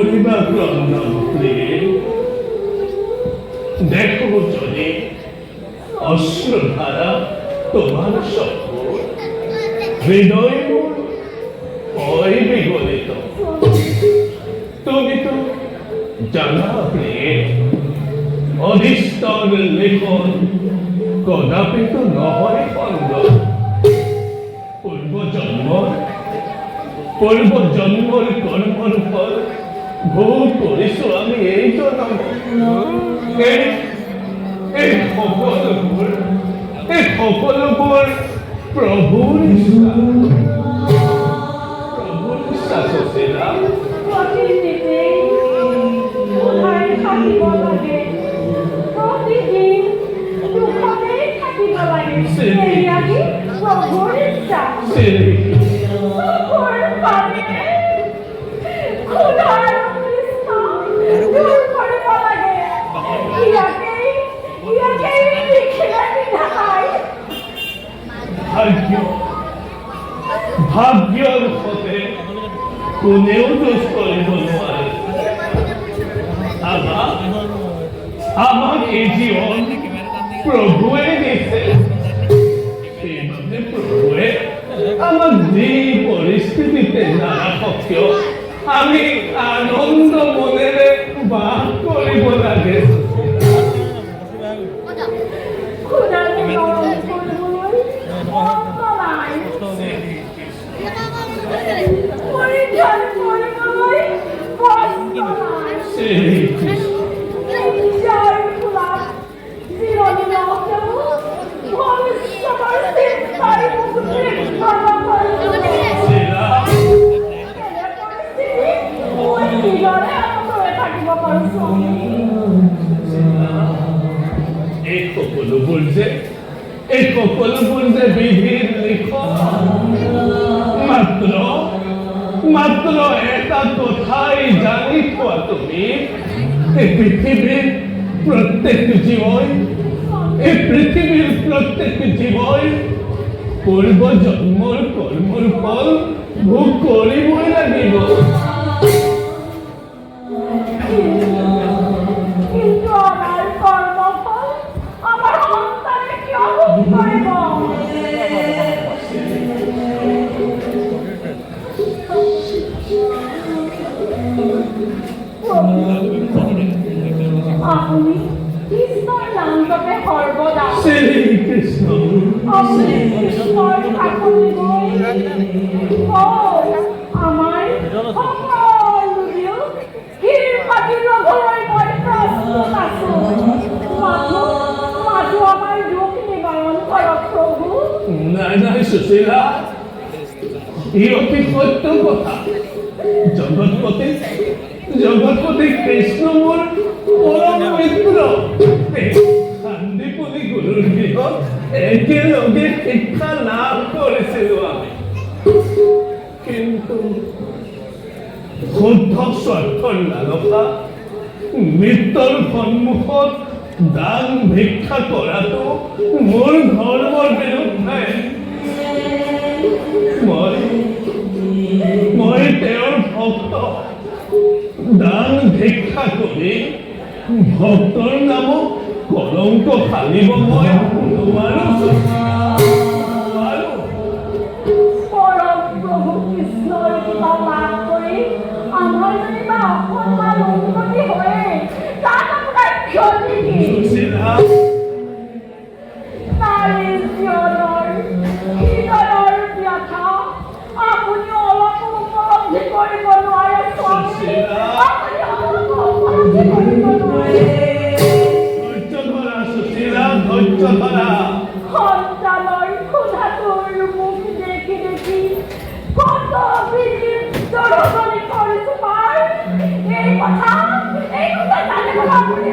করিবা ক্রন্দন প্রিয়ে, দেখো যদি অশ্রুধারা তোমার স্বপ্ন হৃদয় হয় বিগলিত। তুমি তো জানা প্রিয়ে, অধিস্তর লেখন কদাপি তো নহয় খণ্ড। পূর্বজন্মর কর্মর ফল ভোগ করিছো আমি এই জন্ম। এই সকলবোৰ প্ৰভুৰ ইচ্ছা সচিলা। ভাগ্যৰ সতে কোনেও দোষ কৰিব নোৱাৰে। আমাক এই জীৱন প্ৰভুৱে দিছে, সেইবাবে প্ৰভুৱে আমাক যি পৰিস্থিতিতে নাৰাখক কিয় আমি আনন্দ মনেৰে বাস কৰিব লাগে। এই সকলোবোৰ যে বিধিৰ লিখন, মাত্ৰ এটা কথাই জানি থোৱা তুমি, এই পৃথিৱীৰ প্ৰত্যেক জীৱই পূৰ্বজন্মৰ কৰ্মৰ ফল ভোগ কৰিবই লাগিব। আপনি কৃষ্ণর নাম জপে সর্বদা, শ্রীকৃষ্ণ আপনি কৃষ্ণর ঠাকুর গৈ আমার সকল লোক ক্ষীর পাতি লবলৈ মই প্রস্তুত আছো। মাথো আমার দুখ নিবারণ করক প্রভু। নাই সুশীলা, এই অতি সত্য কথা। জগৎপতি কৃষ্ণ মোৰ পৰম মিত্ৰ। শান্তিপুৰী গুৰুৰ গৃহত একেলগে শিক্ষা লাভ কৰিছিলো আমি, কিন্তু শুদ্ধ স্বাৰ্থৰ লালসা মৃত্যুৰ সন্মুখত দান ভিক্ষা কৰাটো মোৰ ধৰ্মৰ বিৰুদ্ধে। মই তেওঁৰ ভক্ত, দান ভিক্ষা কৰি ভক্তৰ নামত কলংক ফালিব মই নোৱাৰো। পৰম প্ৰভু কৃষ্ণৰ কৃপা লাভ কৰি আমাৰ যেনিবা অকণমান উন্নতি হয়, তাত আপোনাৰ ক্ষতি কি? নাৰী জীৱনৰ হৃদয়ৰ ব্যথা আপুনি অলপ উপলব্ধি কৰিব নোৱাৰে স্বামী। আপুনি অলপ উপলব্ধি কৰিব নোৱাৰে। ধৈৰ্য ধৰা। সন্তানৰ ক্ষুধাটোৰ মুখ দেখি দেখি কত বিৰজনী কৰিছো পাৰ। এই কথা জানিবলৈ আপুনি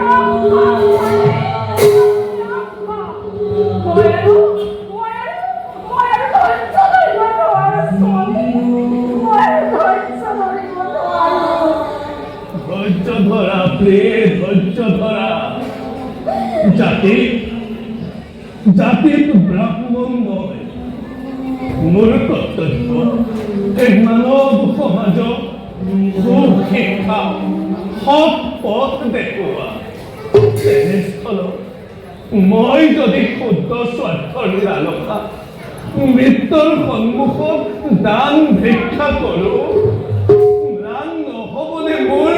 ধৈৰ্য ধৰা প্ৰিয়ে, ধৈৰ্য ধৰা। জাতিত ব্ৰাহ্মণ নহয় মোৰ কৰ্তব্য এক মানৱ সমাজক সুশিক্ষা সৎ পথ দেখুওৱা তেনেস্থলত মই যদি শুদ্ধ স্বাৰ্থৰ লালসা মৃত্যুৰ সন্মুখত দান ভিক্ষা কৰোঁ, ম্লান নহ'বনে মোৰ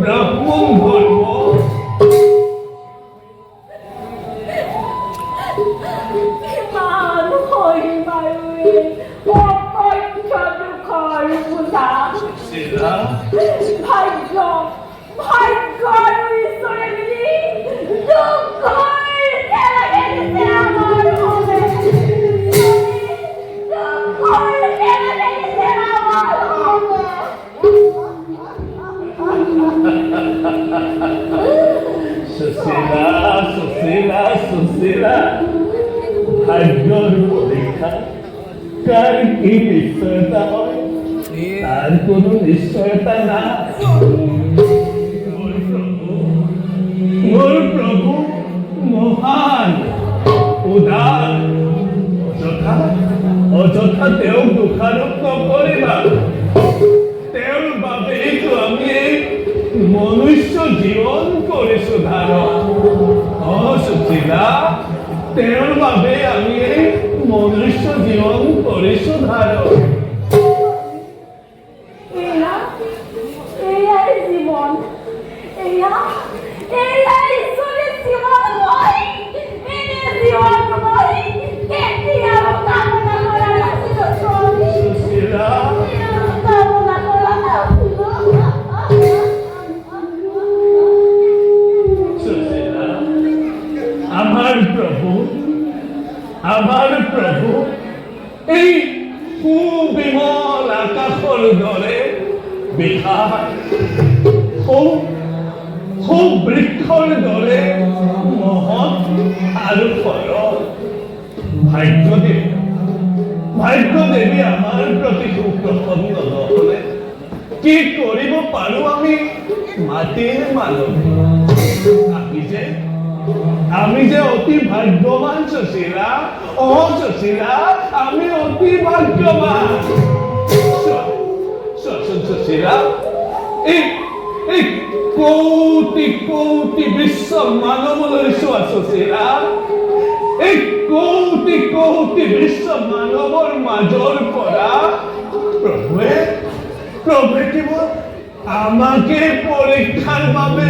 ব্ৰাহ্মণ ধৰ্ম? কিমান সহিমাৰুৱে অকথ্য দুখৰ বোজা। চিলা ভাগ্য ভাগ্য আৰু ঈশ্বৰে মিলি দুখৰ একেলগে দিছে আমাৰ বাবে। দুখৰ একেলগে দিছে আমাৰ সুশীলা সুশীলা সুশীলা ভাগ্যৰ পৰীক্ষা কাৰ কি নিশ্চয়তা হয় তাৰ কোনো নিশ্চয়তা নাই। মোৰ প্ৰভু মহান উদাৰ, অযথা তেওঁক দোষাৰোপ নকৰিবা। তেওঁৰ বাবেইতো আমি মনুষ্য জীৱন কৰিছো ধাৰণ। সুশীলা, তেওঁৰ বাবে আমি এই মনুষ্য জীৱন কৰিছো ধাৰণ। এয়াই জীৱন, এয়াই ঈশ্বৰের জীবন মই এনে জীবন মই কেতিয়াও কামনা কৰা নাছিলো স্বামী। সুশীলা, কামনা কৰা নাছিলো। সুশীলা, আমাৰ প্ৰভু এই সুবিমল আকাশৰ দৰে বিশাল সুবৃক্ষৰ দৰে মহৎ আৰু সৰল। ভাগ্যদেৱী আমাৰ প্ৰতি সুপ্ৰসন্ন নহ'লে কি কৰিব পাৰো আমি মাটিৰ মানুহ? আমি যে অতি ভাগ্যৱান সুশীলা। সুশীলা, আমি অতি ভাগ্যৱান। চোৱাচোন সুশীলা, এই কোটি কোটি বিশ্ব মানৱলৈ চোৱা সুশীলা। এই কোটি কোটি বিশ্ব মানৱৰ মাজৰ পৰা প্ৰভুৱে কেৱল আমাকে পৰীক্ষাৰ বাবে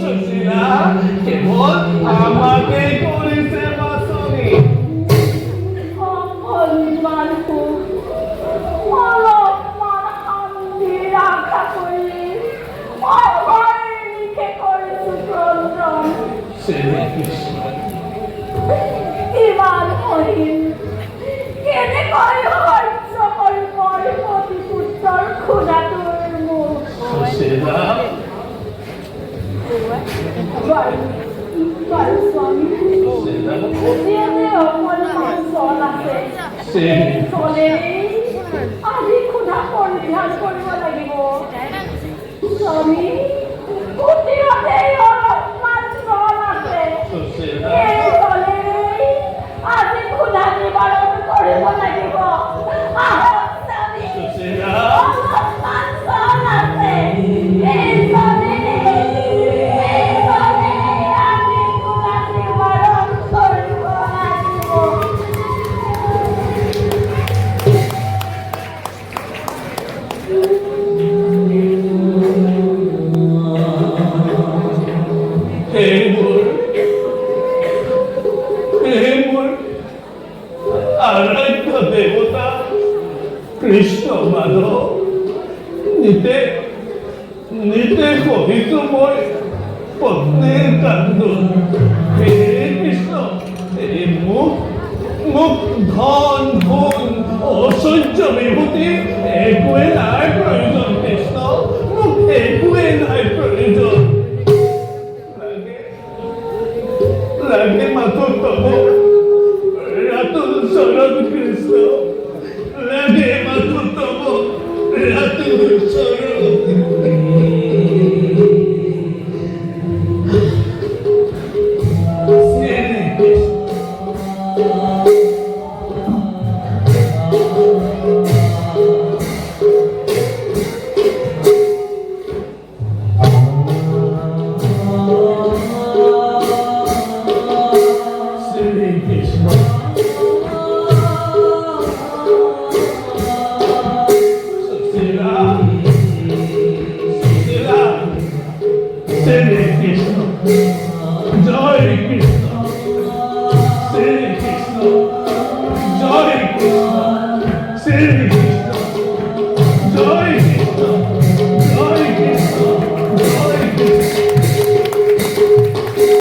সুশীলা, কেৱল আমাকে কৰিছে বাছনি। অকণমান সুখ, অলপমান শান্তিৰ আশা কৰি অহৰ্নিশে কৰিছো ক্ৰন্দন। কিমান সহিম, কেনেকৈ সহ্য কৰিব প্ৰতি পুত্ৰৰ খুদাটোৰ মুখ। বাৰু স্বামী, যিহেতু অকণমান চল আছে, চলেৰে আজি খুদা পৰিধান কৰিব লাগিব। স্বামী, কুটিৰতেই অলপমান চল আছে, এই চলেৰে আজি খুদা নিবাৰণ কৰিব লাগিব। আহক স্বামী, অলপমান চল আছে, এই চলেৰে আজি খুদা নিবাৰণ কৰিব লাগিব। মোৰ আৰাধ্য দেৱতা কৃষ্ণ মাধৱ, নিতে সহিছো মই পত্নীৰ কান্দোন। হে কৃষ্ণ, মোক ধন ধন ঐশ্বৰ্য বিভূতি একোৱে নাই প্ৰয়োজন। কৃষ্ণ, মোক একোৱে নাই প্ৰয়োজন। লাগে মাথো তব রাতুল শরণ কৃষ্ণ, লাগে মাথো তব রাতুল শরণ। জয় কৃষ্ণ